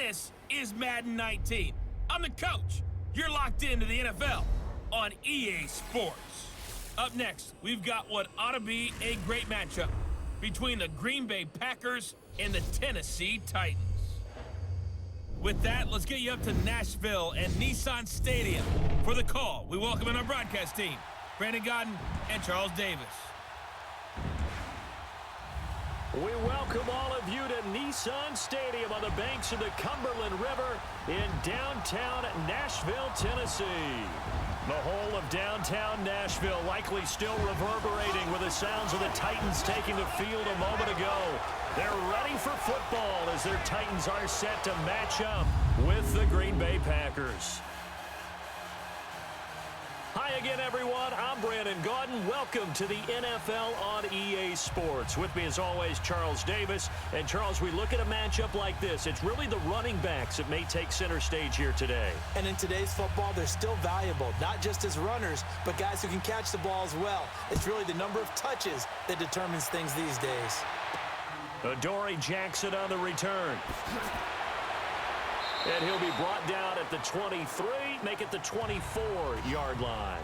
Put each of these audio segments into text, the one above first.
This is Madden 19. I'm the coach. You're locked into the NFL on EA Sports. Up next, we've got what ought to be a great matchup between the Green Bay Packers and the Tennessee Titans. With that, let's get you up to Nashville and Nissan Stadium. For the call, we welcome in our broadcast team, Brandon Godden and Charles Davis. We welcome all of you to Nissan Stadium on the banks of the Cumberland River in downtown Nashville, Tennessee. The whole of downtown Nashville likely still reverberating with the sounds of the Titans taking the field a moment ago. They're ready for football as their Titans are set to match up with the Green Bay Packers. Hi again, everyone. I'm Brandon Godden. Welcome to the NFL on EA Sports. With me, as always, Charles Davis. And, Charles, we look at a matchup like this. It's really the running backs that may take center stage here today. And in today's football, they're still valuable, not just as runners, but guys who can catch the ball as well. It's really the number of touches that determines things these days. Adoree Jackson on the return. And he'll be brought down at the 23, make it the 24-yard line.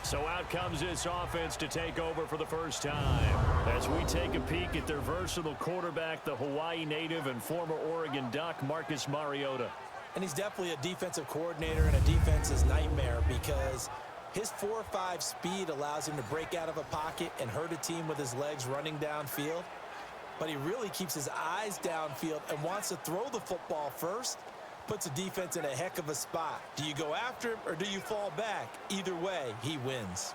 So out comes this offense to take over for the first time. As we take a peek at their versatile quarterback, the Hawaii native and former Oregon Duck, Marcus Mariota. And he's definitely a defensive coordinator and a defense's nightmare because his 4.5 speed allows him to break out of a pocket and hurt a team with his legs running downfield. But he really keeps his eyes downfield and wants to throw the football first. Puts a defense in a heck of a spot. Do you go after him or do you fall back? Either way, he wins.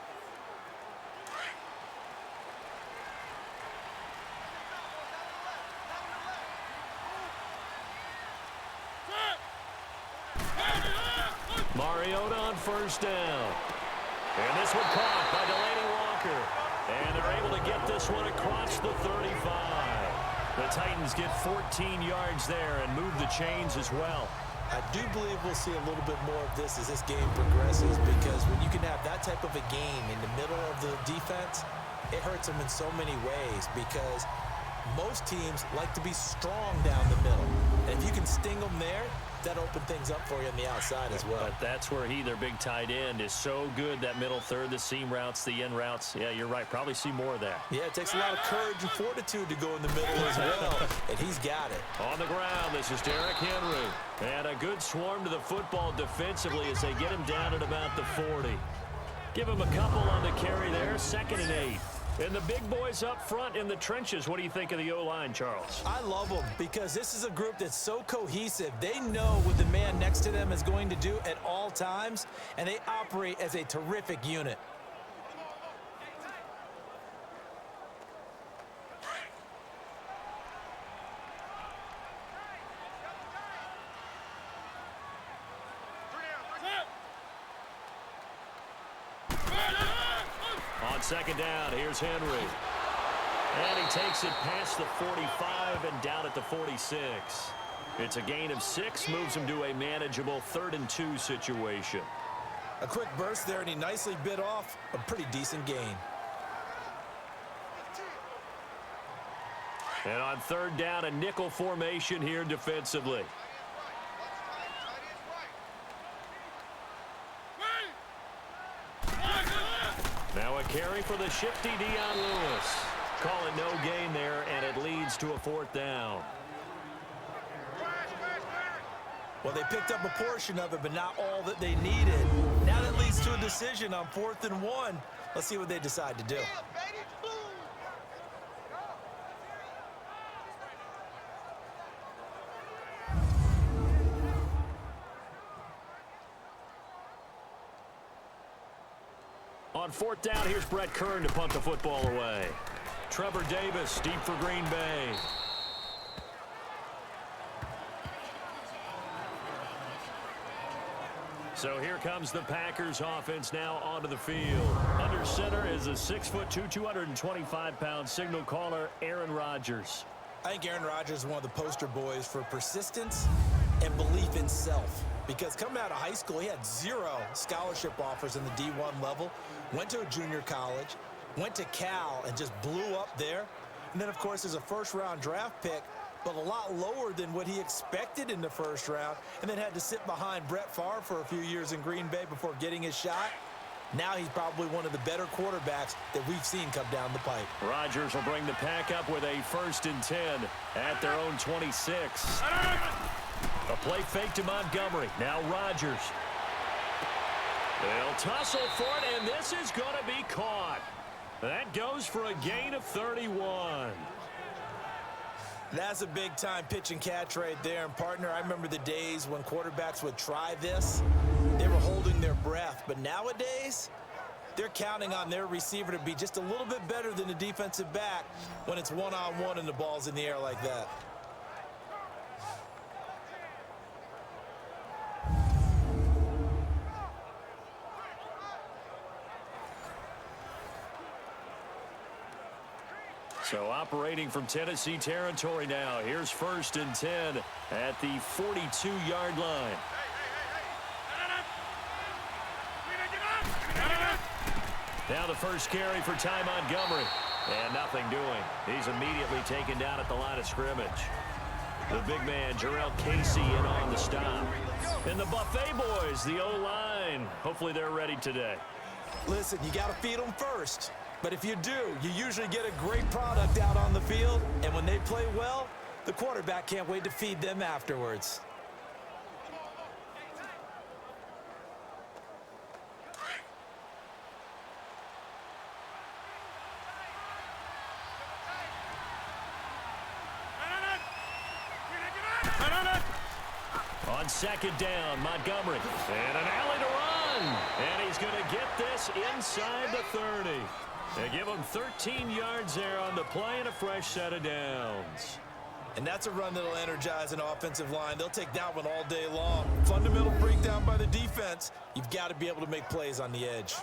Mariota on first down. And this one caught by Delaney Walker. And they're able to get this one across the 35. The Titans get 14 yards there and move the chains as well. I do believe we'll see a little bit more of this as this game progresses because when you can have that type of a game in the middle of the defense, it hurts them in so many ways because most teams like to be strong down the middle. And if you can sting them there, that opens things up for you on the outside as well. But that's where their big tight end, is so good, that middle third, the seam routes, the in routes. Yeah, you're right. Probably see more of that. Yeah, it takes a lot of courage and fortitude to go in the middle as well, and he's got it. On the ground, this is Derrick Henry. And a good swarm to the football defensively as they get him down at about the 40. Give him a couple on the carry there, 2nd and 8. And the big boys up front in the trenches. What do you think of the O-line, Charles? I love them because this is a group that's so cohesive. They know what the man next to them is going to do at all times, and they operate as a terrific unit. On 2nd down, here's Henry. And he takes it past the 45 and down at the 46. It's a gain of 6, moves him to a manageable 3rd and 2 situation. A quick burst there, and he nicely bit off a pretty decent gain. And on 3rd down, a nickel formation here defensively. Now a carry for the shifty Dion Lewis. Call it no gain there, and it leads to a 4th down. Well, they picked up a portion of it, but not all that they needed. Now that leads to a decision on 4th and 1. Let's see what they decide to do. On 4th down, here's Brett Kern to punt the football away. Trevor Davis deep for Green Bay. So here comes the Packers offense now onto the field. Under center is a 6'2", 225-pound signal caller, Aaron Rodgers. I think Aaron Rodgers is one of the poster boys for persistence and belief in self. Because coming out of high school, he had 0 scholarship offers in the D1 level. Went to a junior college, went to Cal, and just blew up there. And then, of course, there's a first-round draft pick, but a lot lower than what he expected in the first round, and then had to sit behind Brett Favre for a few years in Green Bay before getting his shot. Now he's probably one of the better quarterbacks that we've seen come down the pipe. Rodgers will bring the pack up with a 1st and 10 at their own 26. A play fake to Montgomery. Now Rodgers. They'll tussle for it, and this is going to be caught. That goes for a gain of 31. That's a big-time pitch and catch right there. And, partner, I remember the days when quarterbacks would try this. They were holding their breath. But nowadays, they're counting on their receiver to be just a little bit better than the defensive back when it's one-on-one and the ball's in the air like that. So operating from Tennessee territory now. Here's 1st and 10 at the 42-yard line. Now the first carry for Ty Montgomery. And nothing doing. He's immediately taken down at the line of scrimmage. The big man, Jarrell Casey, in on the stop. And the Buffet boys, the O-line. Hopefully they're ready today. Listen, you got to feed them first. But if you do, you usually get a great product out on the field. And when they play well, the quarterback can't wait to feed them afterwards. On 2nd down, Montgomery. And an alley to run. And he's going to get this inside the 30. They give him 13 yards there on the play and a fresh set of downs. And that's a run that'll energize an offensive line. They'll take that one all day long. Fundamental breakdown by the defense. You've got to be able to make plays on the edge.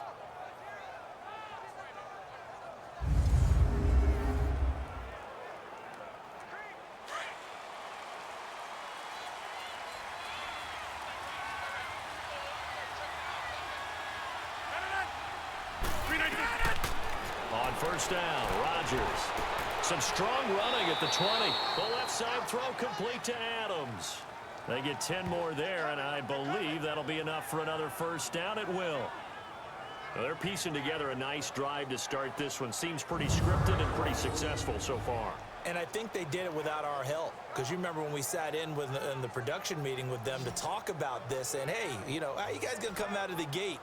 On 1st down, Rodgers. Some strong running at the 20. The left side throw complete to Adams. They get 10 more there, and I believe that'll be enough for another 1st down. It will. Well, they're piecing together a nice drive to start this one. Seems pretty scripted and pretty successful so far. And I think they did it without our help. Because you remember when we sat in the production meeting with them to talk about this. And, hey, you know, how you guys going to come out of the gate?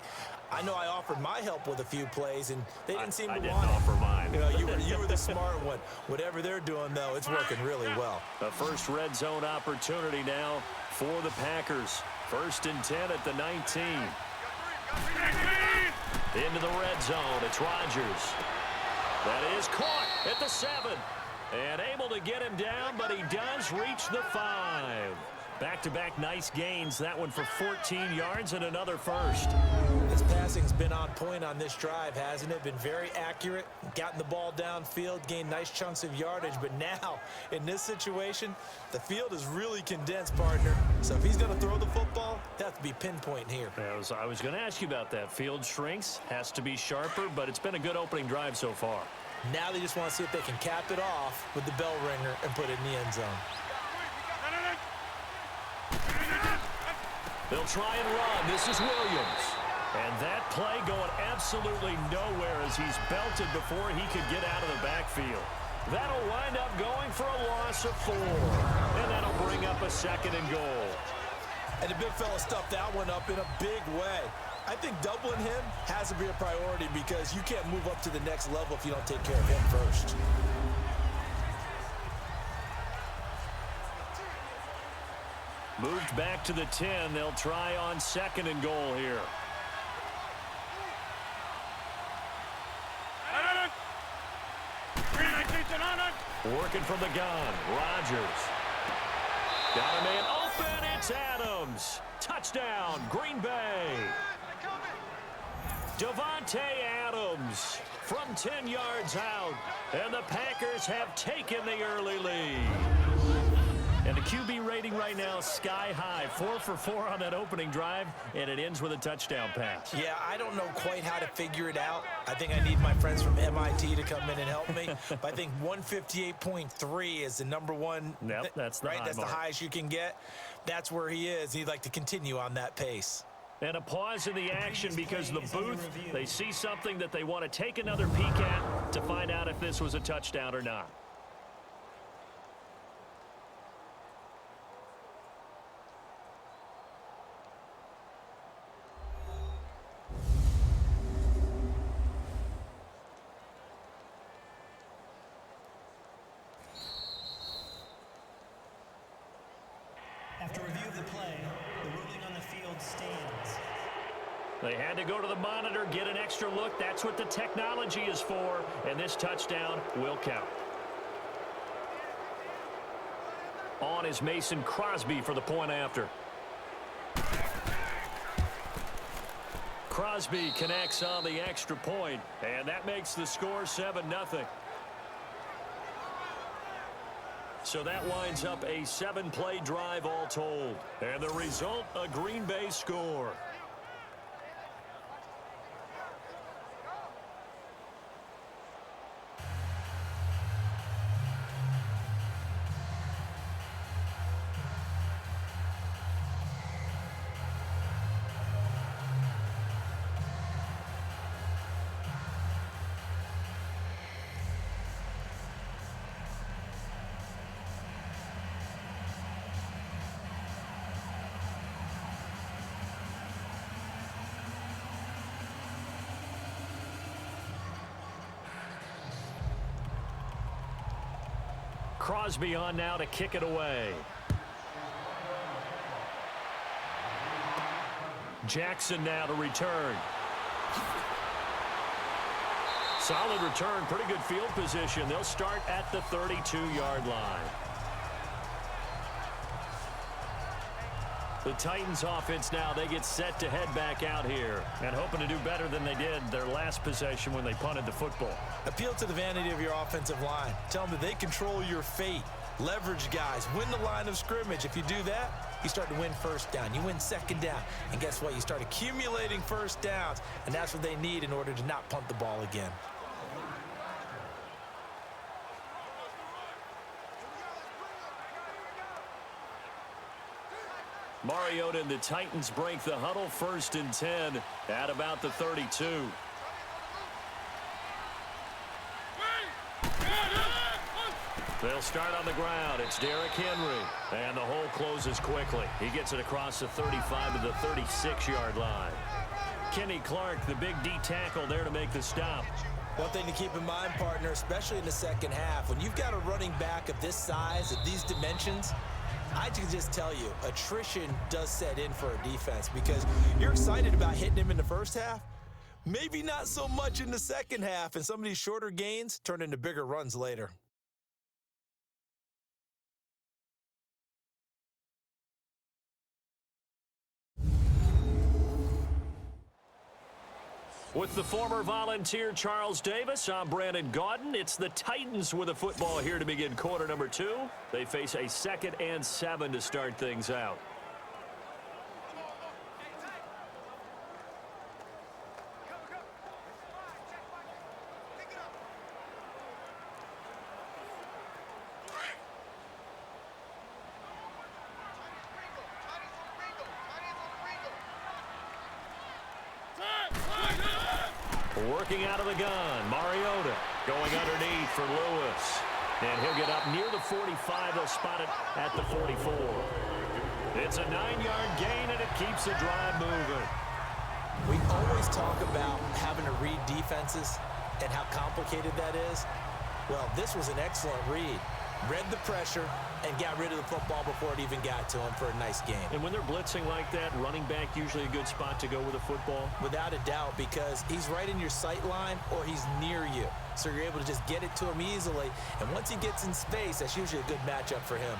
I know I offered my help with a few plays, and they didn't seem to want it. I didn't offer mine. You know, you were the smart one. Whatever they're doing, though, it's working really well. The first red zone opportunity now for the Packers. 1st and 10 at the 19. Into the red zone. It's Rodgers. That is caught at the 7. And able to get him down, but he does reach the 5. Back-to-back nice gains. That one for 14 yards and another 1st. This passing's been on point on this drive, hasn't it? Been very accurate, gotten the ball downfield, gained nice chunks of yardage. But now, in this situation, the field is really condensed, partner. So if he's going to throw the football, it has to be pinpoint here. I was going to ask you about that. Field shrinks, has to be sharper, but it's been a good opening drive so far. Now they just want to see if they can cap it off with the bell ringer and put it in the end zone. They'll try and run. This is Williams. And that play going absolutely nowhere as he's belted before he could get out of the backfield. That'll wind up going for a loss of 4. And that'll bring up a 2nd and goal. And the big fella stuffed that one up in a big way. I think doubling him has to be a priority because you can't move up to the next level if you don't take care of him first. Moved back to the 10. They'll try on 2nd and goal here. Working from the gun. Rodgers. Got a man open. It's Adams. Touchdown, Green Bay. Davante Adams from 10 yards out. And the Packers have taken the early lead. And the QB rating right now, sky high. 4 for 4 on that opening drive, and it ends with a touchdown pass. Yeah, I don't know quite how to figure it out. I think I need my friends from MIT to come in and help me. But I think 158.3 is the number one. Yep, that's the right. high That's mark. the highest you can get. That's where he is. He'd like to continue on that pace. And a pause in the action because the booth, they see something that they want to take another peek at to find out if this was a touchdown or not. After review of the play, the ruling on the field stands. They had to go to the monitor, get an extra look. That's what the technology is for, and this touchdown will count. On is Mason Crosby for the point after. Crosby connects on the extra point, and that makes the score 7-0. So that winds up a 7-play drive all told. And the result, a Green Bay score. Crosby on now to kick it away. Jackson now to return. Solid return, pretty good field position. They'll start at the 32-yard line. The Titans offense now, they get set to head back out here and hoping to do better than they did their last possession when they punted the football. Appeal to the vanity of your offensive line. Tell them that they control your fate. Leverage guys. Win the line of scrimmage. If you do that, you start to win first down. You win second down. And guess what? You start accumulating first downs. And that's what they need in order to not punt the ball again. Mariota and the Titans break the huddle, 1st and 10 at about the 32. They'll start on the ground. It's Derrick Henry. And the hole closes quickly. He gets it across the 35 to the 36-yard line. Kenny Clark, the big D tackle there to make the stop. One thing to keep in mind, partner, especially in the second half, when you've got a running back of this size, of these dimensions, I can just tell you, attrition does set in for a defense because you're excited about hitting him in the first half. Maybe not so much in the second half, and some of these shorter gains turn into bigger runs later. With the former Volunteer Charles Davis, I'm Brandon Gaudin. It's the Titans with a football here to begin quarter number 2. They face a 2nd and 7 to start things out. Working out of the gun, Mariota going underneath for Lewis. And he'll get up near the 45. They'll spot it at the 44. It's a 9-yard gain, and it keeps the drive moving. We always talk about having to read defenses and how complicated that is. Well, this was an excellent read. Read the pressure and got rid of the football before it even got to him for a nice game. And when they're blitzing like that, running back usually a good spot to go with a football? Without a doubt, because he's right in your sight line or he's near you. So you're able to just get it to him easily. And once he gets in space, that's usually a good matchup for him.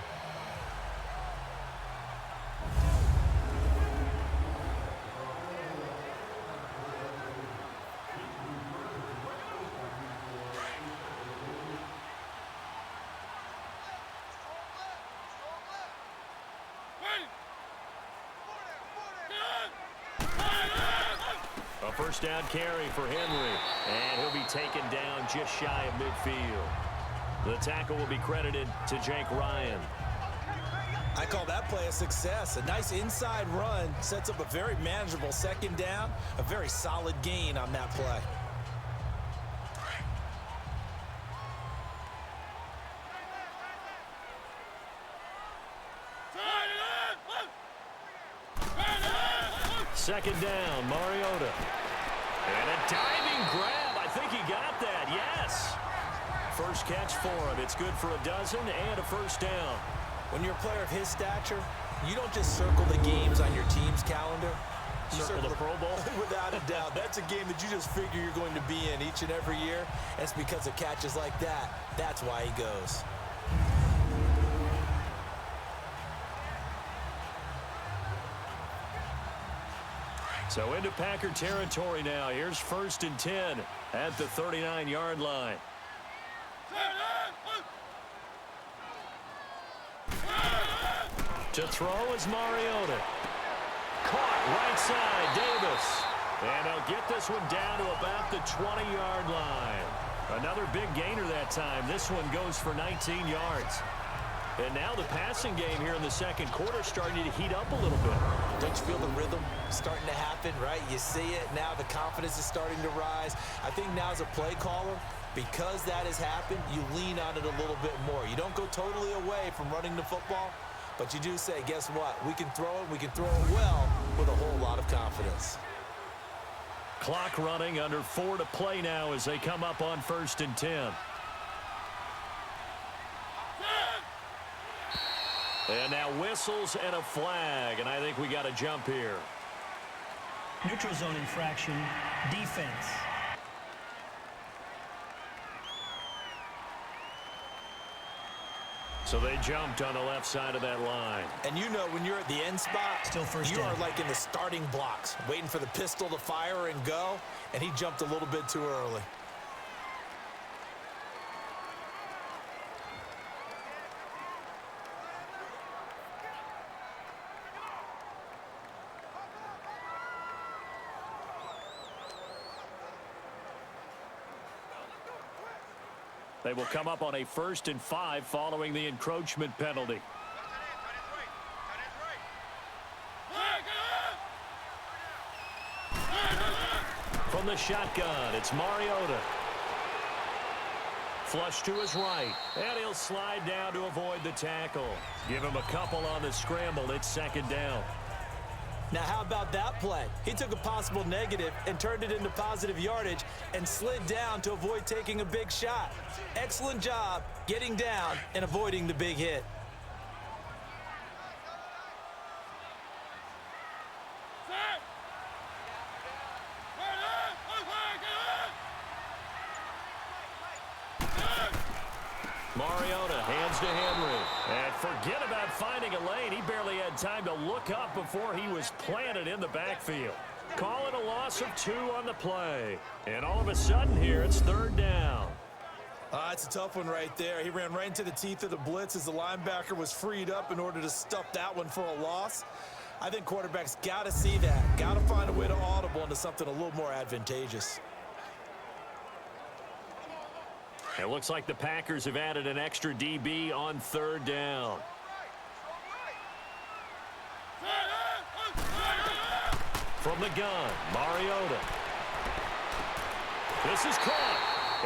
first down carry for Henry. And he'll be taken down just shy of midfield. The tackle will be credited to Jake Ryan. I call that play a success. A nice inside run sets up a very manageable second down. A very solid gain on that play. Second down, Mariota. And a diving grab. I think he got that, yes. First catch for him. It's good for a dozen and a first down. When you're a player of his stature, you don't just circle the games on your team's calendar. You Circle the Pro Bowl? Without a doubt. That's a game that you just figure you're going to be in each and every year. And it's because of catches like that. That's why he goes. So into Packer territory now. Here's 1st and 10 at the 39-yard line. To throw is Mariota. Caught right side, Davis. And they'll get this one down to about the 20-yard line. Another big gainer that time. This one goes for 19 yards. And now the passing game here in the second quarter starting to heat up a little bit. Don't you feel the rhythm starting to happen, right? You see it. Now the confidence is starting to rise. I think now as a play caller, because that has happened, you lean on it a little bit more. You don't go totally away from running the football, but you do say, guess what? We can throw it. We can throw it well with a whole lot of confidence. Clock running, under 4 to play now as they come up on 1st and 10. And now whistles and a flag, and I think we got a jump here. Neutral zone infraction, defense. So they jumped on the left side of that line. And you know when you're at the end spot, Still first you down. are like in the starting blocks, waiting for the pistol to fire and go, and he jumped a little bit too early. They will come up on a 1st and 5 following the encroachment penalty. From the shotgun, it's Mariota. Flush to his right, and he'll slide down to avoid the tackle. Give him a couple on the scramble. It's 2nd down. Now, how about that play? He took a possible negative and turned it into positive yardage and slid down to avoid taking a big shot. Excellent job getting down and avoiding the big hit. Mariota hands to Henry. And forget about finding a lane. He barely had time to look up before he was planted in the backfield. Call it a loss of 2 on the play. And all of a sudden here, it's 3rd down. It's a tough one right there. He ran right into the teeth of the blitz as the linebacker was freed up in order to stuff that one for a loss. I think quarterbacks got to see that. Got to find a way to audible into something a little more advantageous. It looks like the Packers have added an extra DB on 3rd down. From the gun, Mariota. This is caught,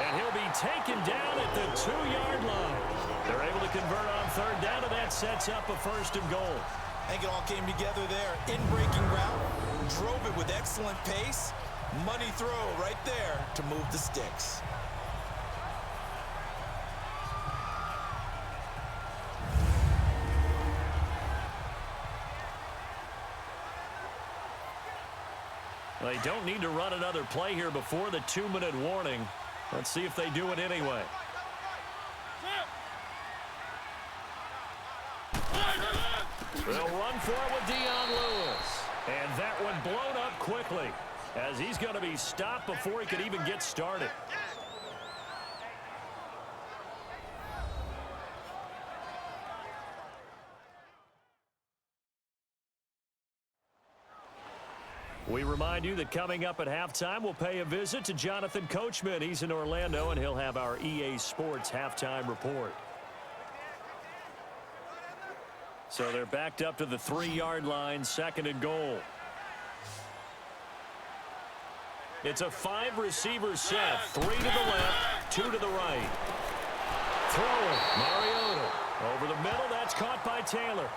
and he'll be taken down at the 2-yard line. They're able to convert on 3rd down, and that sets up a 1st and goal. I think it all came together there. In-breaking route, drove it with excellent pace. Money throw right there to move the sticks. They don't need to run another play here before the 2-minute warning. Let's see if they do it anyway. They'll run for it with Dion Lewis. And that one blown up quickly as he's going to be stopped before he could even get started. We remind you that coming up at halftime, we'll pay a visit to Jonathan Coachman. He's in Orlando, and he'll have our EA Sports halftime report. So they're backed up to the 3-yard line, 2nd and goal. It's a 5-receiver set, 3 to the left, 2 to the right. Throwing, Mariota. Over the middle, that's caught by Taylor.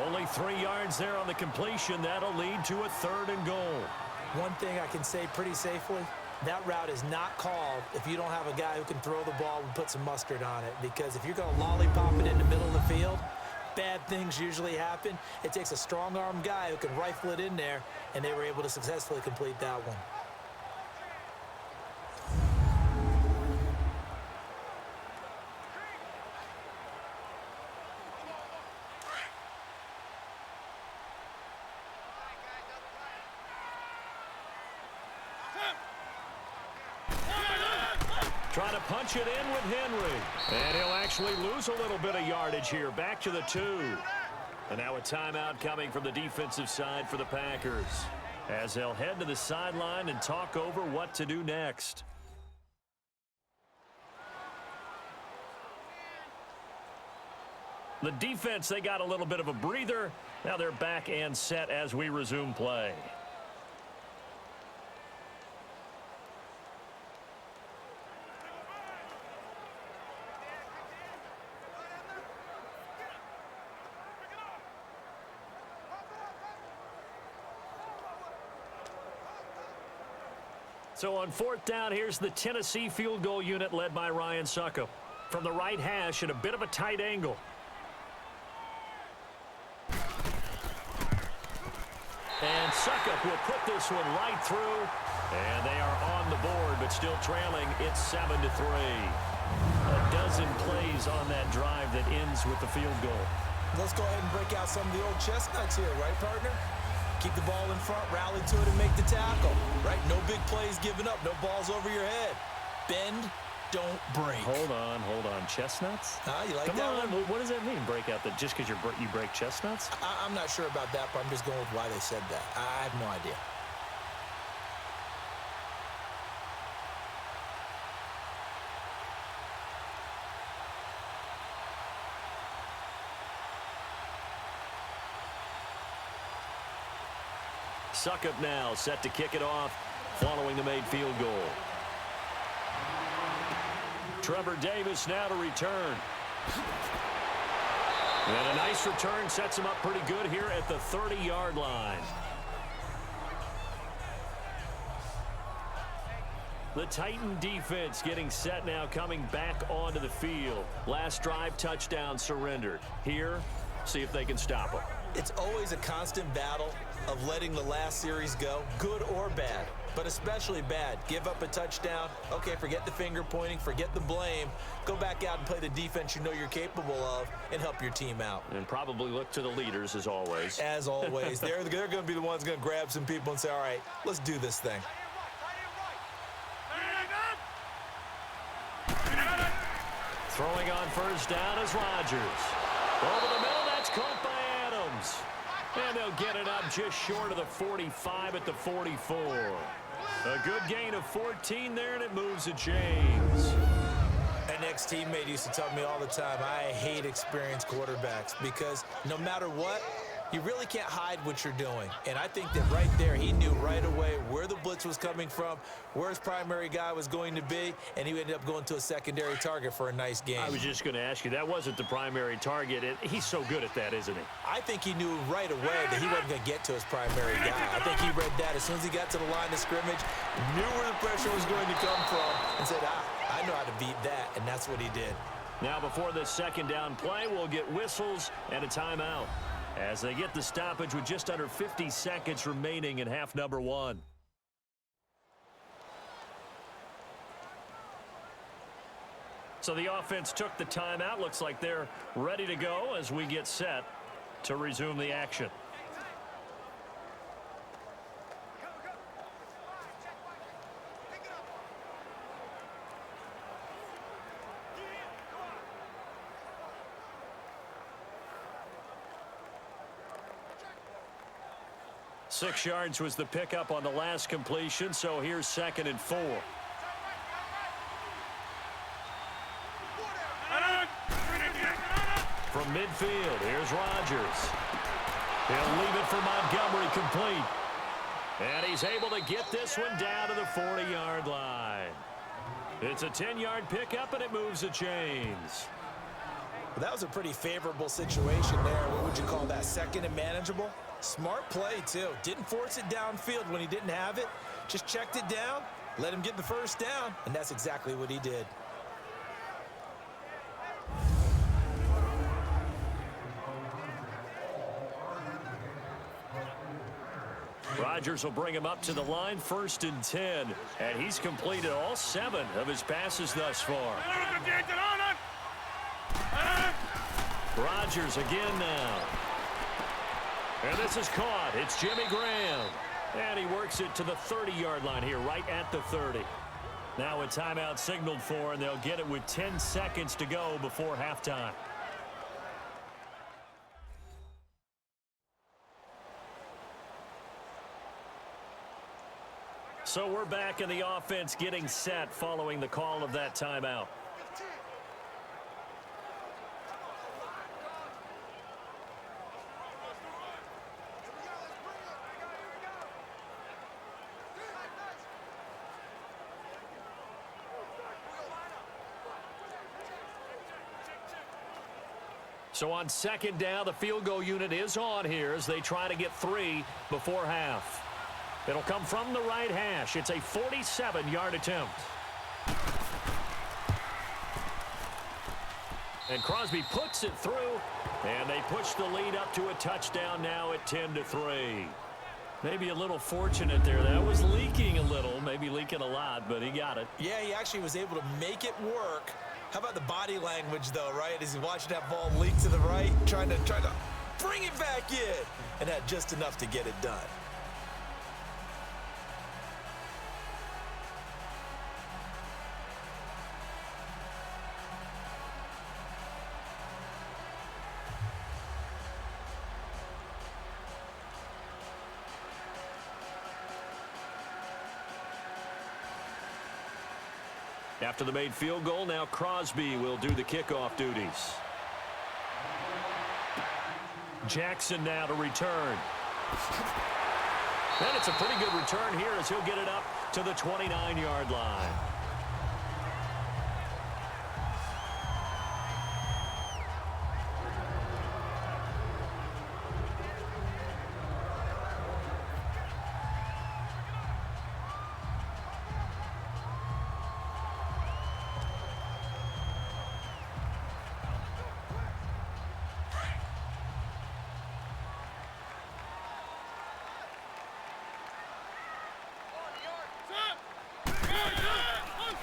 Only 3 yards there on the completion. That'll lead to a 3rd and goal. One thing I can say pretty safely, that route is not called if you don't have a guy who can throw the ball and put some mustard on it. Because if you're going to lollipop it in the middle of the field, bad things usually happen. It takes a strong-arm guy who can rifle it in there, and they were able to successfully complete that one. Trying to punch it in with Henry. And he'll actually lose a little bit of yardage here. Back to the 2. And now a timeout coming from the defensive side for the Packers, as they'll head to the sideline and talk over what to do next. The defense, they got a little bit of a breather. Now they're back and set as we resume play. So on 4th down, here's the Tennessee field goal unit led by Ryan Suckup. From the right hash at a bit of a tight angle. And Suckup will put this one right through. And they are on the board, but still trailing. It's 7-3. A dozen plays on that drive that ends with the field goal. Let's go ahead and break out some of the old chestnuts here, right, partner? Keep the ball in front, rally to it, and make the tackle, right? No big plays given up, no balls over your head. Bend, don't break. Hold on. Chestnuts? You like Come that on. one? What does that mean, break out? Just because you break chestnuts? I'm not sure about that, but I'm just going with why they said that. I have no idea. Suckup now set to kick it off following the made field goal. Trevor Davis now to return. And a nice return sets him up pretty good here at the 30-yard line. The Titan defense getting set now, coming back onto the field. Last drive, touchdown surrendered. Here, see if they can stop them. It's always a constant battle of letting the last series go, good or bad, but especially bad. Give up a touchdown. Okay, forget the finger pointing, forget the blame. Go back out and play the defense you know you're capable of and help your team out. And probably look to the leaders as always. As always. They're going to be the ones going to grab some people and say, all right, let's do this thing. Throwing on 1st down is Rodgers. Over the middle, that's caught by Adams. And they'll get it up just short of the 45 at the 44. A good gain of 14 there, and it moves to James. An ex-teammate used to tell me all the time, I hate experienced quarterbacks because no matter what, you really can't hide what you're doing. And I think that right there, he knew right away where the blitz was coming from, where his primary guy was going to be, and he ended up going to a secondary target for a nice game. I was just going to ask you, that wasn't the primary target. He's so good at that, isn't he? I think he knew right away that he wasn't going to get to his primary guy. I think he read that as soon as he got to the line of scrimmage, knew where the pressure was going to come from, and said, I know how to beat that, and that's what he did. Now before this 2nd down play, we'll get whistles and a timeout, as they get the stoppage with just under 50 seconds remaining in half number 1. So the offense took the timeout. Looks like they're ready to go as we get set to resume the action. 6 yards was the pickup on the last completion, so here's 2nd and 4. From midfield, here's Rodgers. He'll leave it for Montgomery complete. And he's able to get this one down to the 40-yard line. It's a 10-yard pickup, and it moves the chains. Well, that was a pretty favorable situation there. What would you call that? 2nd and manageable? Smart play, too. Didn't force it downfield when he didn't have it. Just checked it down, let him get the first down, and that's exactly what he did. Rodgers will bring him up to the line, 1st and 10. And he's completed all 7 of his passes thus far. Rodgers again now. And this is caught. It's Jimmy Graham. And he works it to the 30-yard line here, right at the 30. Now a timeout signaled for, and they'll get it with 10 seconds to go before halftime. So we're back in the offense getting set following the call of that timeout. So on 2nd down, the field goal unit is on here as they try to get 3 before half. It'll come from the right hash. It's a 47-yard attempt. And Crosby puts it through, and they push the lead up to a touchdown now at 10-3. Maybe a little fortunate there. That was leaking a little, maybe leaking a lot, but he got it. Yeah, he actually was able to make it work. How about the body language, though, right? As he watched that ball leak to the right, trying to bring it back in, and had just enough to get it done. After the made field goal, now Crosby will do the kickoff duties. Jackson now to return. And it's a pretty good return here as he'll get it up to the 29-yard line.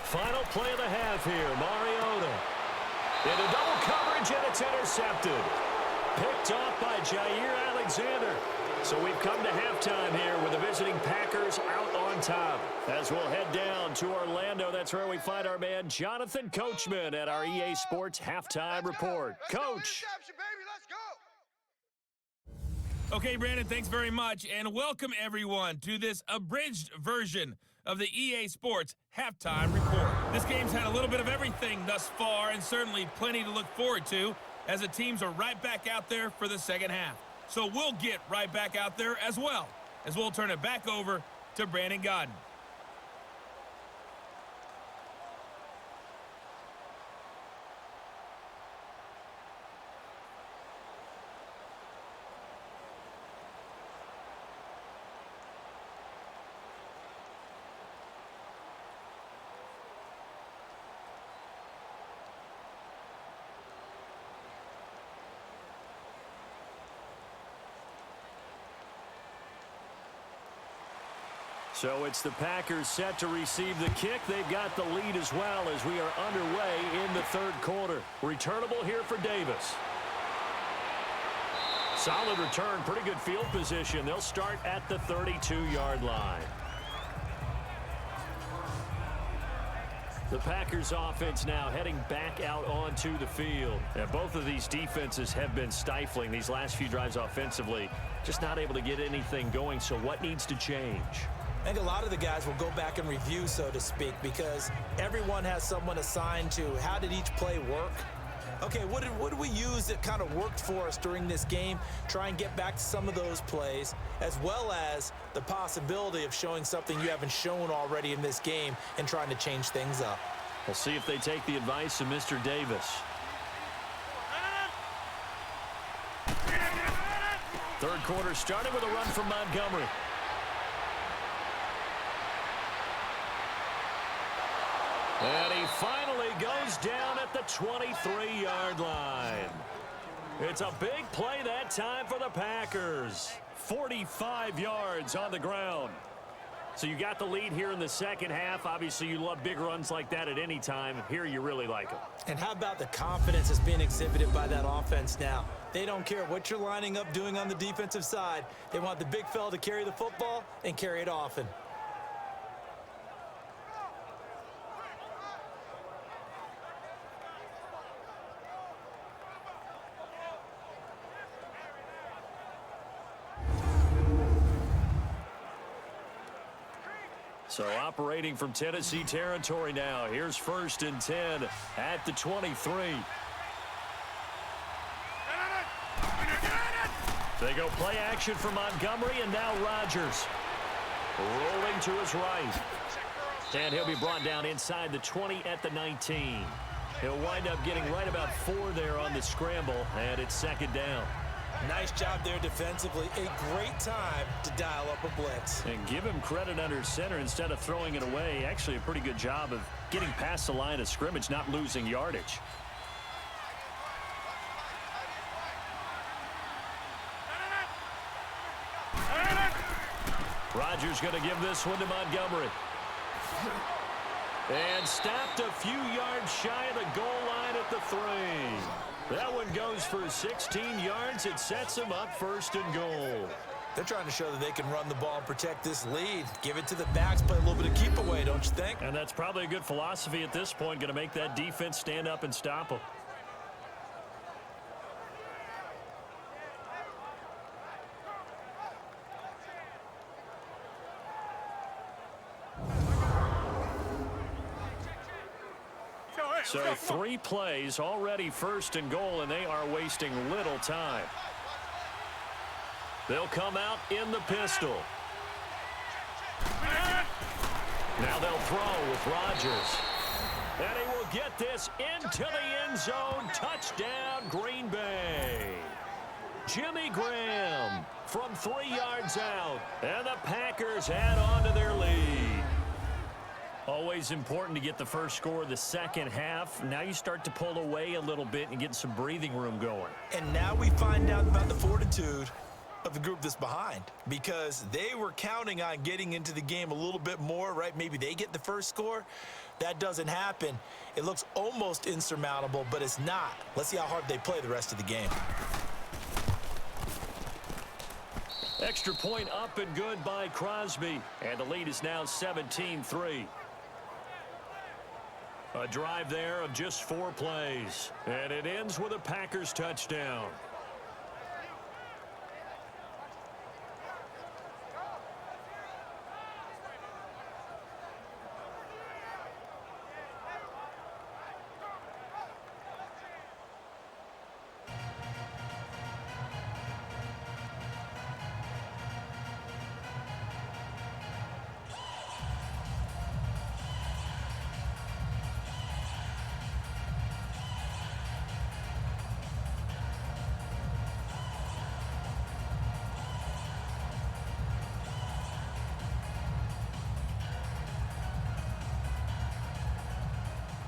Final play of the half here, Mariota. Into double coverage, and it's intercepted. Picked off by Jair Alexander. So we've come to halftime here with the visiting Packers out on top. As we'll head down to Orlando, that's where we find our man Jonathan Coachman at our EA Sports Halftime Report. Coach. Okay, Brandon, thanks very much, and welcome everyone to this abridged version of the EA Sports Halftime Report. This game's had a little bit of everything thus far, and certainly plenty to look forward to, as the teams are right back out there for the second half. So we'll get right back out there as well, as we'll turn it back over to Brandon Godden. So it's the Packers set to receive the kick. They've got the lead as well as we are underway in the third quarter. Returnable here for Davis. Solid return, pretty good field position. They'll start at the 32-yard line. The Packers offense now heading back out onto the field. And both of these defenses have been stifling these last few drives offensively. Just not able to get anything going, so what needs to change? I think a lot of the guys will go back and review, so to speak, because everyone has someone assigned to how did each play work. Okay, what did we use that kind of worked for us during this game? Try and get back to some of those plays, as well as the possibility of showing something you haven't shown already in this game and trying to change things up. We'll see if they take the advice of Mr. Davis. Third quarter started with a run from Montgomery. And he finally goes down at the 23-yard line. It's a big play that time for the Packers. 45 yards on the ground. So you got the lead here in the second half. Obviously, you love big runs like that at any time. Here you really like them. And how about the confidence that's being exhibited by that offense now? They don't care what you're lining up doing on the defensive side. They want the big fella to carry the football and carry it often. So operating from Tennessee territory now. Here's 1st and 10 at the 23. They go play action for Montgomery, and now Rodgers rolling to his right. And he'll be brought down inside the 20 at the 19. He'll wind up getting right about 4 there on the scramble, and it's 2nd down. Nice job there defensively. A great time to dial up a blitz. And give him credit under center instead of throwing it away. Actually a pretty good job of getting past the line of scrimmage, not losing yardage. Rodgers going to give this one to Montgomery. And stopped a few yards shy of the goal line at the 3. That one goes for 16 yards. It sets him up 1st and goal. They're trying to show that they can run the ball and protect this lead. Give it to the backs, play a little bit of keep away, don't you think? And that's probably a good philosophy at this point. Going to make that defense stand up and stop them. So 3 plays, already 1st and goal, and they are wasting little time. They'll come out in the pistol. Now they'll throw with Rodgers. And he will get this into the end zone. Touchdown, Green Bay. Jimmy Graham from 3 yards out. And the Packers add on to their lead. Always important to get the first score of the second half. Now you start to pull away a little bit and get some breathing room going. And now we find out about the fortitude of the group that's behind, because they were counting on getting into the game a little bit more, right? Maybe they get the first score. That doesn't happen. It looks almost insurmountable, but it's not. Let's see how hard they play the rest of the game. Extra point up and good by Crosby. And the lead is now 17-3. A drive there of just 4 plays. And it ends with a Packers touchdown.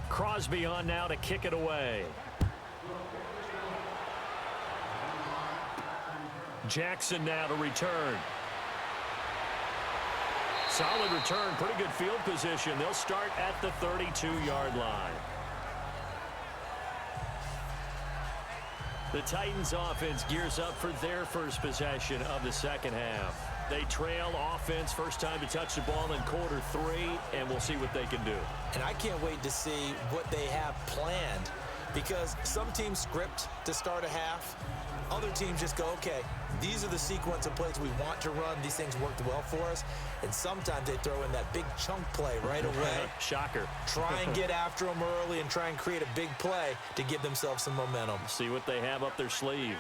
Crosby on now to kick it away. Jackson now to return. Solid return, pretty good field position. They'll start at the 32-yard line. The Titans offense gears up for their first possession of the second half. They trail offense, first time to touch the ball in quarter 3, and we'll see what they can do. And I can't wait to see what they have planned, because some teams script to start a half. Other teams just go, okay, these are the sequence of plays we want to run. These things worked well for us. And sometimes they throw in that big chunk play right away. Shocker. Try and get after them early and try and create a big play to give themselves some momentum. See what they have up their sleeve.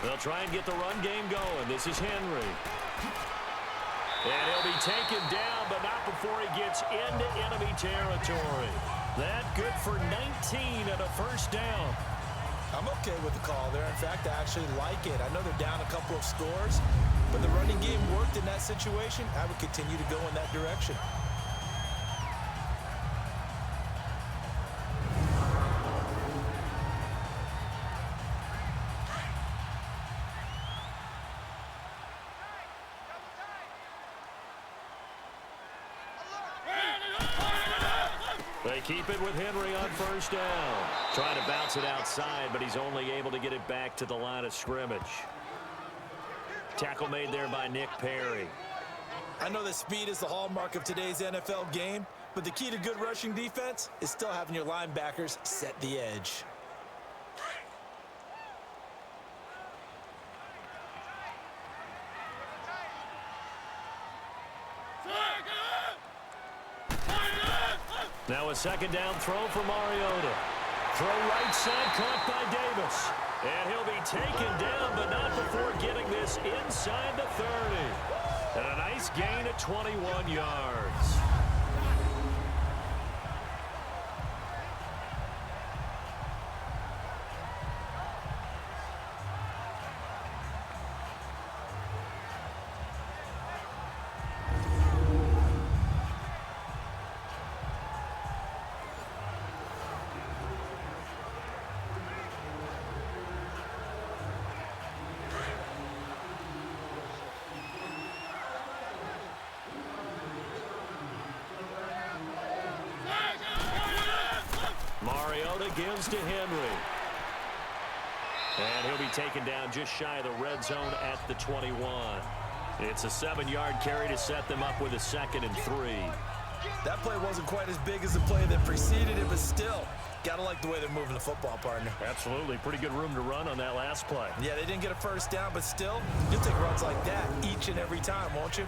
They'll try and get the run game going. This is Henry. And he'll be taken down, but not before he gets into enemy territory. That good for 19 and a first down. I'm okay with the call there. In fact, I actually like it. I know they're down a couple of scores, but the running game worked in that situation. I would continue to go in that direction. They keep it with Henry on first down. Trying to bounce it outside, but he's only able to get it back to the line of scrimmage. Tackle made there by Nick Perry. I know that speed is the hallmark of today's NFL game, but the key to good rushing defense is still having your linebackers set the edge. Now a second down throw for Mariota. Throw right side caught by Davis. And he'll be taken down, but not before getting this inside the 30. And a nice gain of 21 yards. Mariota gives to Henry. And he'll be taken down just shy of the red zone at the 21. It's a 7-yard carry to set them up with a 2nd and 3. That play wasn't quite as big as the play that preceded it, but still, gotta like the way they're moving the football, partner. Absolutely. Pretty good room to run on that last play. Yeah, they didn't get a first down, but still, you'll take runs like that each and every time, won't you?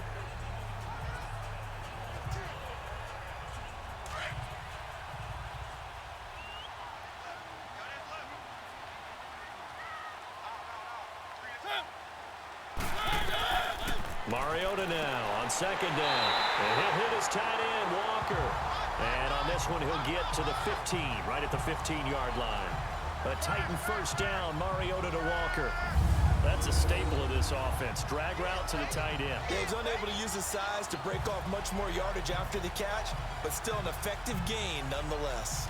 Mariota now on second down. And he'll hit his tight end, Walker. And on this one, he'll get to the 15, right at the 15-yard line. A Titan first down, Mariota to Walker. That's a staple of this offense. Drag route to the tight end. Yeah, he's unable to use his size to break off much more yardage after the catch, but still an effective gain nonetheless.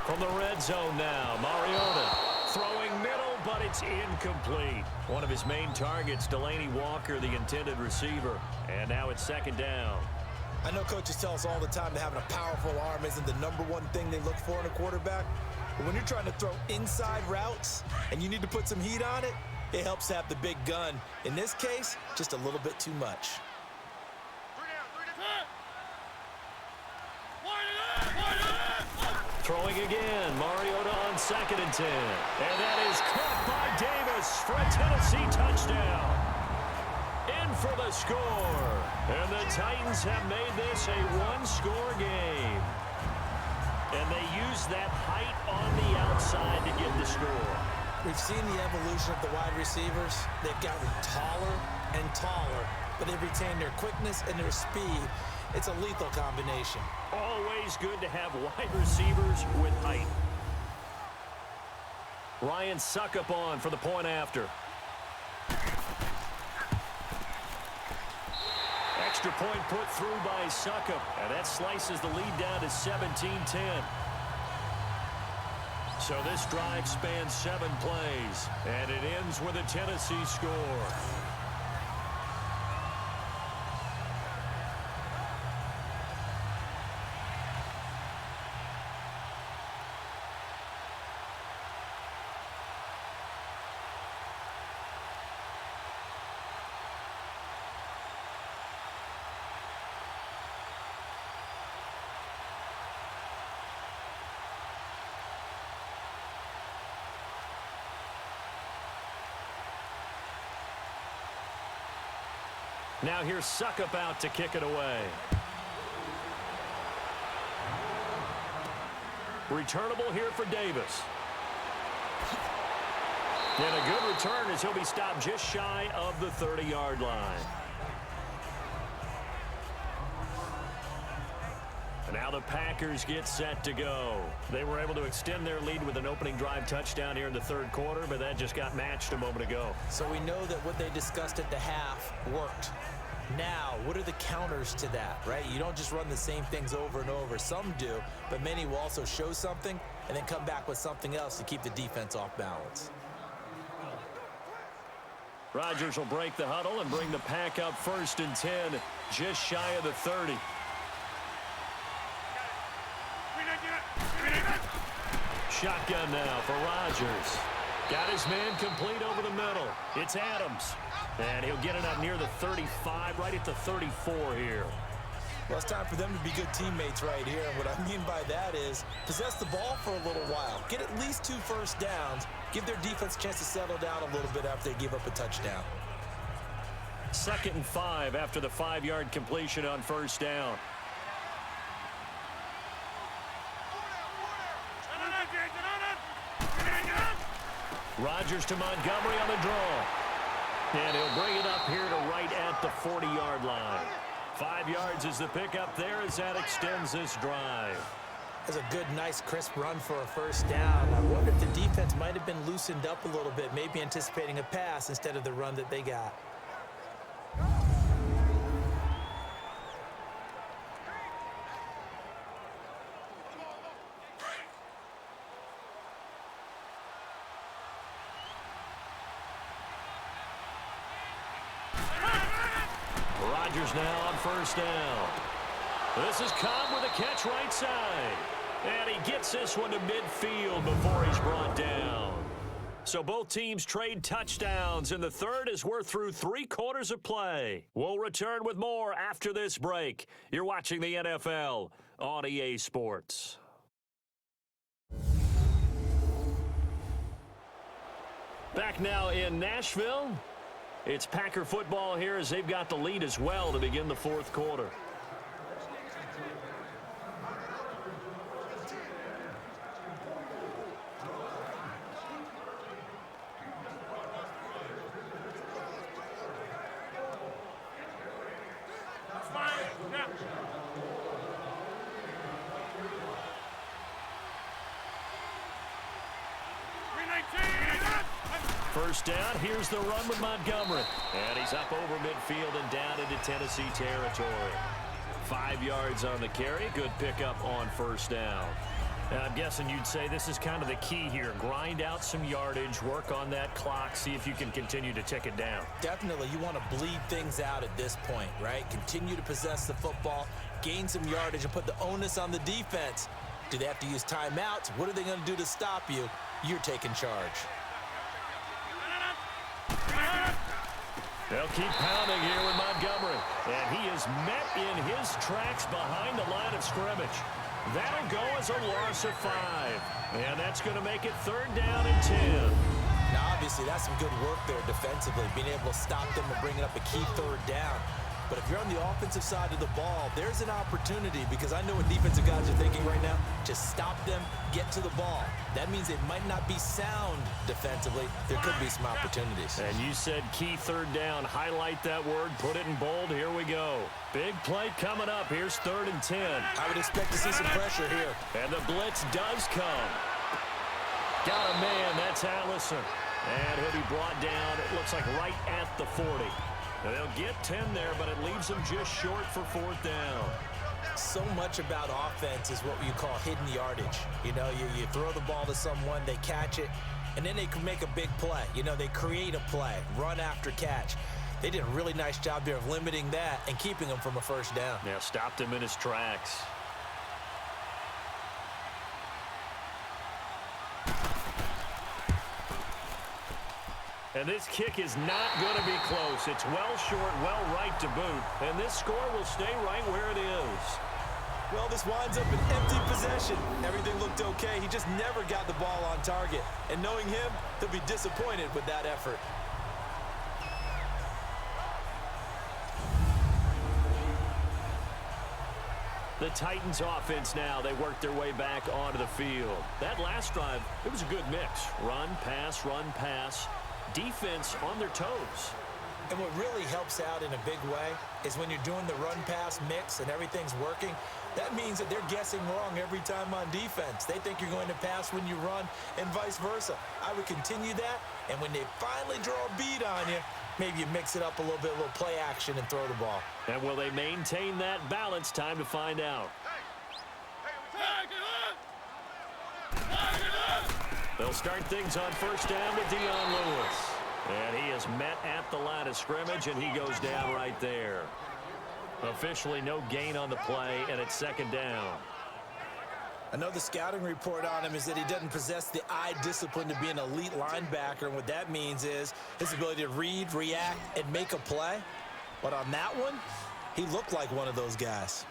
From the red zone now, Mariota throwing middle, but it's incomplete. One of his main targets, Delaney Walker, the intended receiver. And now it's second down. I know coaches tell us all the time that having a powerful arm isn't the #1 thing they look for in a quarterback. But when you're trying to throw inside routes and you need to put some heat on it, it helps to have the big gun. In this case, just a little bit too much. Throwing again, Mariota on 2nd and 10. And that is caught by Davis for a Tennessee touchdown. In for the score. And the Titans have made this a one-score game. And they use that height on the outside to get the score. We've seen the evolution of the wide receivers. They've gotten taller and taller, but they've retained their quickness and their speed. It's a lethal combination. Always good to have wide receivers with height. Ryan Suckup on for the point after. Extra point put through by Suckup, and that slices the lead down to 17-10. So this drive spans 7 plays, and it ends with a Tennessee score. Now here's Ssılka out to kick it away. Returnable here for Davis. And a good return as he'll be stopped just shy of the 30-yard line. And now the Packers get set to go. They were able to extend their lead with an opening drive touchdown here in the third quarter, but that just got matched a moment ago. So we know that what they discussed at the half worked. Now, what are the counters to that, right? You don't just run the same things over and over. Some do, but many will also show something and then come back with something else to keep the defense off balance. Rodgers will break the huddle and bring the pack up 1st and 10, just shy of the 30. Shotgun now for Rodgers. Got his man complete over the middle. It's Adams. And he'll get it up near the 35, right at the 34 here. Well, it's time for them to be good teammates right here. And what I mean by that is possess the ball for a little while. Get at least 2 first downs. Give their defense a chance to settle down a little bit after they give up a touchdown. 2nd and 5 after the 5-yard completion on 1st down. Rodgers to Montgomery on the draw. And he'll bring it up here to right at the 40-yard line. 5 yards is the pickup there as that extends this drive. That's a good, nice, crisp run for a first down. I wonder if the defense might have been loosened up a little bit, maybe anticipating a pass instead of the run that they got. Rodgers now on 1st down. This is Cobb with a catch right side. And he gets this one to midfield before he's brought down. So both teams trade touchdowns in the third as we're through 3 quarters of play. We'll return with more after this break. You're watching the NFL on EA Sports. Back now in Nashville. It's Packer football here as they've got the lead as well to begin the 4th quarter. First down, here's the run with Montgomery. And he's up over midfield and down into Tennessee territory. 5 yards on the carry. Good pickup on 1st down. And I'm guessing you'd say this is kind of the key here. Grind out some yardage, work on that clock, see if you can continue to tick it down. Definitely, you want to bleed things out at this point, right? Continue to possess the football, gain some yardage, and put the onus on the defense. Do they have to use timeouts? What are they going to do to stop you? You're taking charge. They'll keep pounding here with Montgomery. And he is met in his tracks behind the line of scrimmage. That'll go as a loss of 5. And that's going to make it 3rd down and 10. Now, obviously, that's some good work there defensively, being able to stop them and bringing up a key 3rd down. But if you're on the offensive side of the ball, there's an opportunity, because I know what defensive guys are thinking right now. Just stop them, get to the ball. That means it might not be sound defensively. There could be some opportunities. And you said key 3rd down. Highlight that word. Put it in bold. Here we go. Big play coming up. Here's 3rd and 10. I would expect to see some pressure here. And the blitz does come. Got a man. That's Allison. And he'll be brought down, it looks like right at the 40. They'll get 10 there, but it leaves them just short for 4th down. So much about offense is what you call hidden yardage. You know, you throw the ball to someone, they catch it, and then they can make a big play. You know, they create a play, run after catch. They did a really nice job there of limiting that and keeping him from a first down. Yeah, stopped him in his tracks. And this kick is not going to be close. It's well short, well right to boot. And this score will stay right where it is. Well, this winds up an empty possession. Everything looked okay. He just never got the ball on target. And knowing him, he'll be disappointed with that effort. The Titans offense now, they work their way back onto the field. That last drive, it was a good mix. Run, pass, defense on their toes. And what really helps out in a big way is when you're doing the run-pass mix and everything's working, that means that they're guessing wrong every time on defense. They think you're going to pass when you run and vice versa. I would continue that, and when they finally draw a bead on you, maybe you mix it up a little bit, a little play action and throw the ball. And will they maintain that balance? Time to find out. They'll start things on first down with Dion Lewis. And he is met at the line of scrimmage, and he goes down right there. Officially no gain on the play, and it's second down. I know the scouting report on him is that he doesn't possess the eye discipline to be an elite linebacker, and what that means is his ability to read, react, and make a play. But on that one, he looked like one of those guys.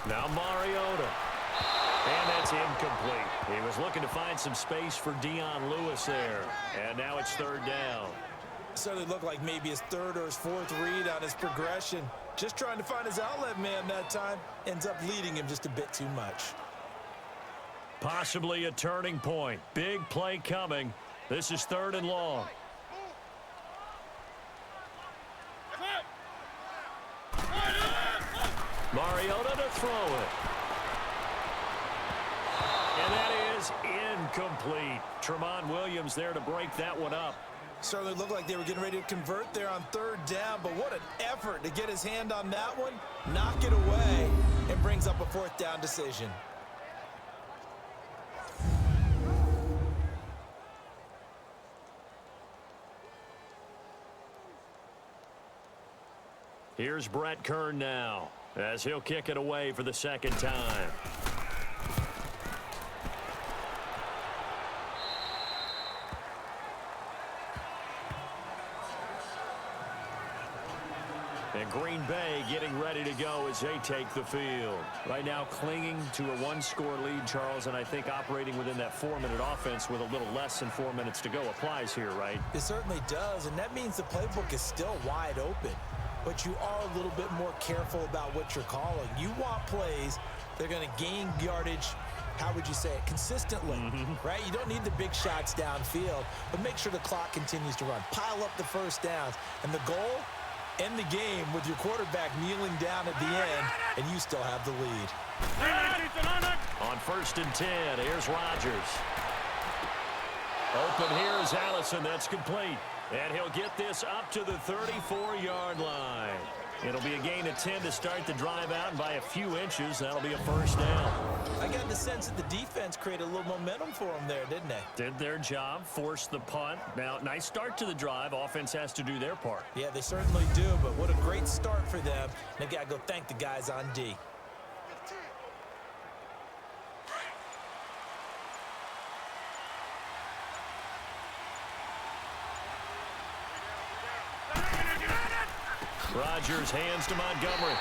Now Mariota. And that's incomplete. He was looking to find some space for Dion Lewis there. And now it's third down. Certainly looked like maybe his third or his fourth read on his progression. Just trying to find his outlet man that time. Ends up leading him just a bit too much. Possibly a turning point. Big play coming. This is third and long. Mariota to throw it. And that is incomplete. Tremont Williams there to break that one up. Certainly looked like they were getting ready to convert there on third down, but what an effort to get his hand on that one, knock it away, and brings up a fourth down decision. Here's Brett Kern now, as he'll kick it away for the second time. And Green Bay getting ready to go as they take the field. Right now clinging to a one-score lead, Charles, and I think operating within that 4-minute offense with a little less than 4 minutes to go applies here, right? It certainly does, and that means the playbook is still wide open. But you are a little bit more careful about what you're calling. You want plays that are going to gain yardage, how would you say it, consistently, right? You don't need the big shots downfield, but make sure the clock continues to run. Pile up the first downs, and the goal, end the game with your quarterback kneeling down at the end, and you still have the lead. On first and 10, here's Rodgers. Open here is Allison. That's complete. And he'll get this up to the 34-yard line. It'll be a gain of 10 to start the drive out, and by a few inches, that'll be a first down. I got the sense that the defense created a little momentum for them there, didn't they? Did their job, forced the punt. Now, nice start to the drive. Offense has to do their part. Yeah, they certainly do, but what a great start for them. They got to go thank the guys on D. Rodgers hands to Montgomery.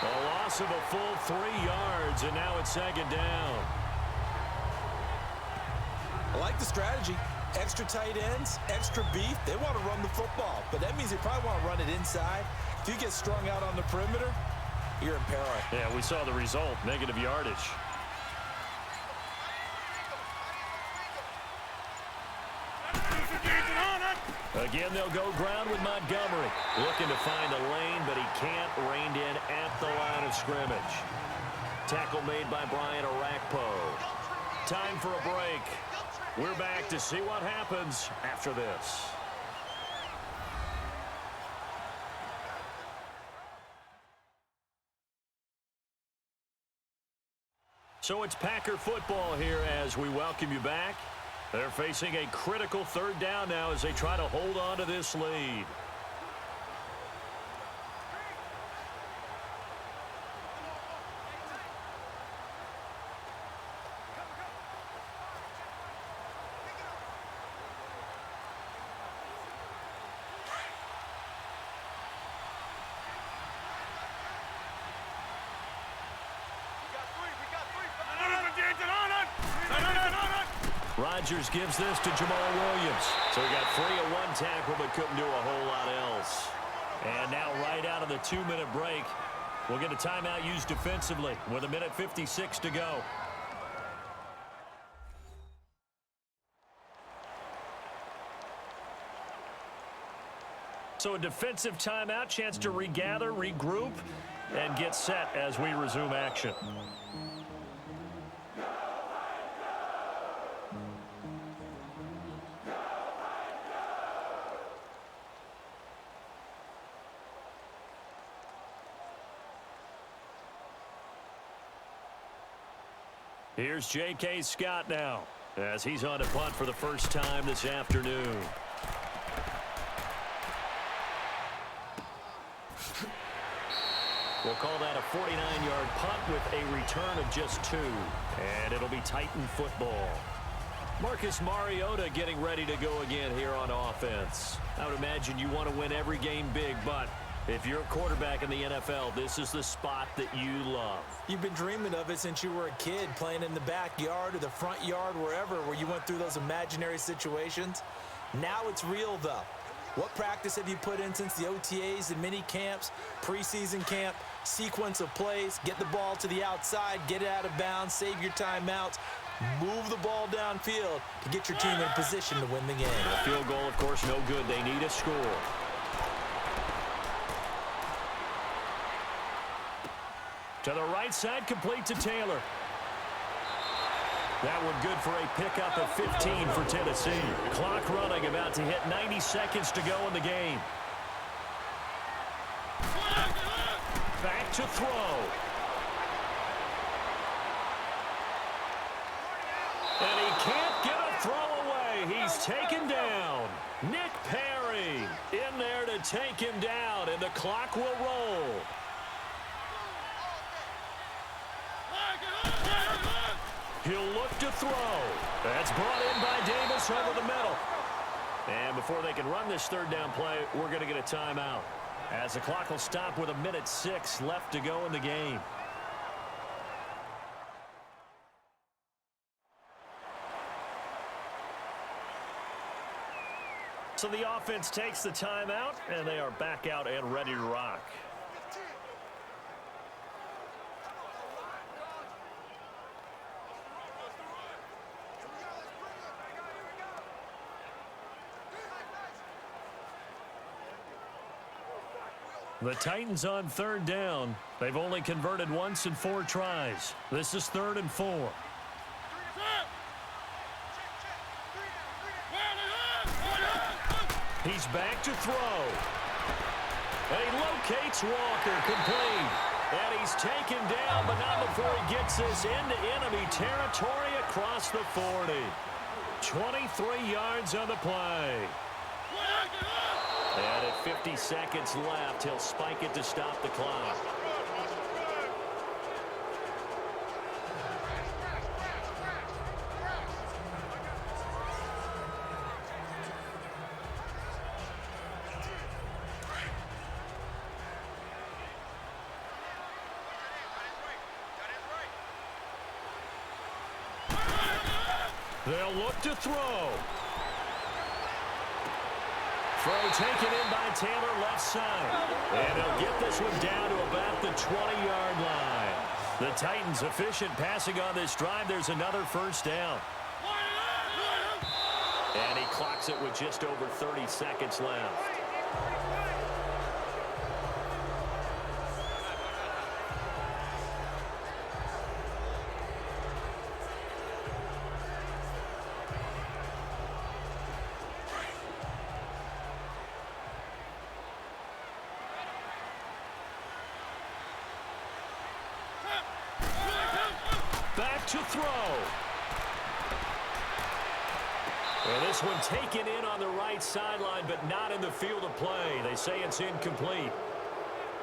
A loss of a full 3 yards, and now it's second down. I like the strategy. Extra tight ends, extra beef. They want to run the football, but that means they probably want to run it inside. If you get strung out on the perimeter, you're in peril. Yeah, we saw the result, negative yardage. Again, they'll go ground with Montgomery. Looking to find a lane, but he can't rein in at the line of scrimmage. Tackle made by Brian Orakpo. Time for a break. We're back to see what happens after this. So it's Packer football here as we welcome you back. They're facing a critical third down now as they try to hold on to this lead. Rodgers gives this to Jamal Williams. So he got free of one tackle but couldn't do a whole lot else. And now right out of the 2-minute break, we'll get a timeout used defensively with 1:56 to go. So a defensive timeout, chance to regather, regroup, and get set as we resume action. Here's J.K. Scott now as he's on to punt for the first time this afternoon. We'll call that a 49-yard punt with a return of just 2. And it'll be Titan football. Marcus Mariota getting ready to go again here on offense. I would imagine you want to win every game big, but if you're a quarterback in the NFL, this is the spot that you love. You've been dreaming of it since you were a kid, playing in the backyard or the front yard, wherever, where you went through those imaginary situations. Now it's real, though. What practice have you put in since the OTAs, the mini camps, preseason camp, sequence of plays, get the ball to the outside, get it out of bounds, save your timeouts, move the ball downfield to get your team in position to win the game. A field goal, of course, no good. They need a score. To the right side, complete to Taylor. That one good for a pickup of 15 for Tennessee. Clock running, about to hit 90 seconds to go in the game. Back to throw. And he can't get a throw away. He's taken down. Nick Perry in there to take him down, and the clock will roll. He'll look to throw. That's brought in by Davis over the middle. And before they can run this third down play, we're going to get a timeout, as the clock will stop with 1:06 left to go in the game. So the offense takes the timeout, and they are back out and ready to rock. The Titans on third down. They've only converted once in 4 tries. This is 3rd and 4. He's back to throw. And he locates Walker, complete. And he's taken down, but not before he gets this into enemy territory across the 40. 23 yards on the play. And at 50 seconds left, he'll spike it to stop the clock. They'll look to throw. Throw taken in by Taylor, left side. And he'll get this one down to about the 20-yard line. The Titans efficient passing on this drive. There's another first down. And he clocks it with just over 30 seconds left. Back to throw. And this one taken in on the right sideline, but not in the field of play. They say it's incomplete.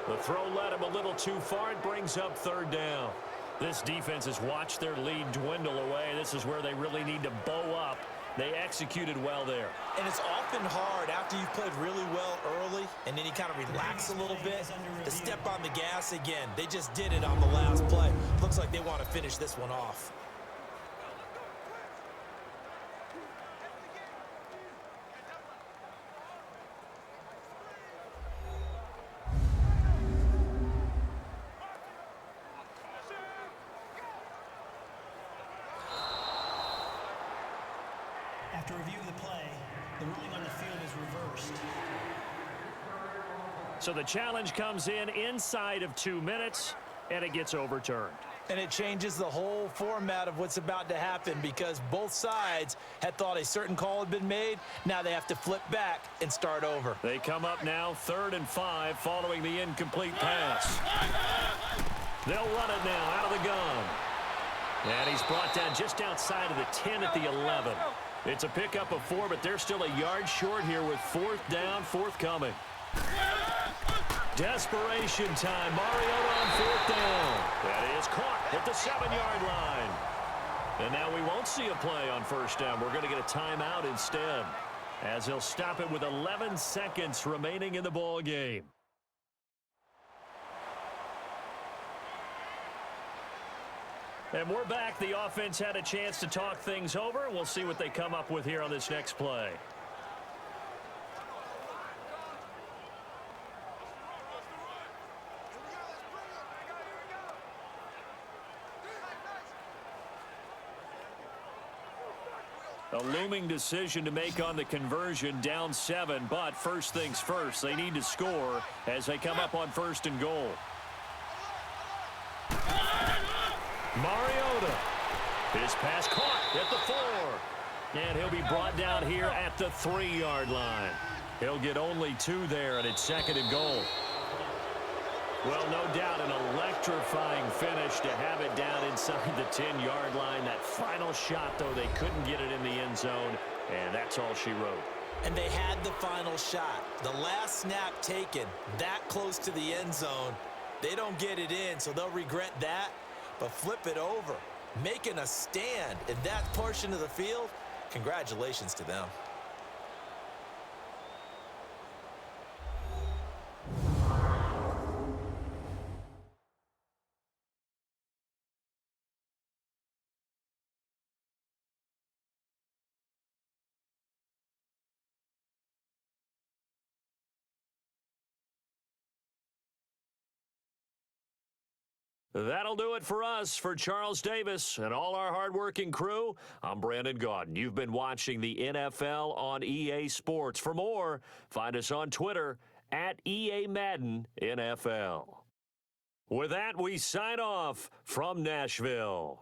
The throw led him a little too far. It brings up third down. This defense has watched their lead dwindle away. This is where they really need to bow up. They executed well there. And it's often hard after you've played really well early and then you kind of relax a little bit to step on the gas again. They just did it on the last play. Looks like they want to finish this one off. After review of the play, the ruling on the field is reversed. So the challenge comes in inside of 2 minutes, and it gets overturned. And it changes the whole format of what's about to happen because both sides had thought a certain call had been made. Now they have to flip back and start over. They come up now 3rd and 5 following the incomplete pass. They'll run it now out of the gun. And he's brought down just outside of the 10 at the 11. It's a pickup of 4, but they're still a yard short here with 4th down, forthcoming. Desperation time. Mariota on 4th down. That is caught at the 7-yard line. And now we won't see a play on 1st down. We're going to get a timeout instead, as he'll stop it with 11 seconds remaining in the ball game. And we're back. The offense had a chance to talk things over. We'll see what they come up with here on this next play. A looming decision to make on the conversion, down 7, but first things first, they need to score as they come up on 1st and goal. Mariota. His pass caught at the 4. And he'll be brought down here at the 3-yard line. He'll get only 2 there, and it's 2nd and goal. Well, no doubt an electrifying finish to have it down inside the 10-yard line. That final shot, though, they couldn't get it in the end zone, and that's all she wrote. And they had the final shot. The last snap taken that close to the end zone. They don't get it in, so they'll regret that. But flip it over, making a stand in that portion of the field, congratulations to them. That'll do it for us. For Charles Davis and all our hardworking crew, I'm Brandon Gaudin. You've been watching the NFL on EA Sports. For more, find us on Twitter at EA Madden NFL. With that, we sign off from Nashville.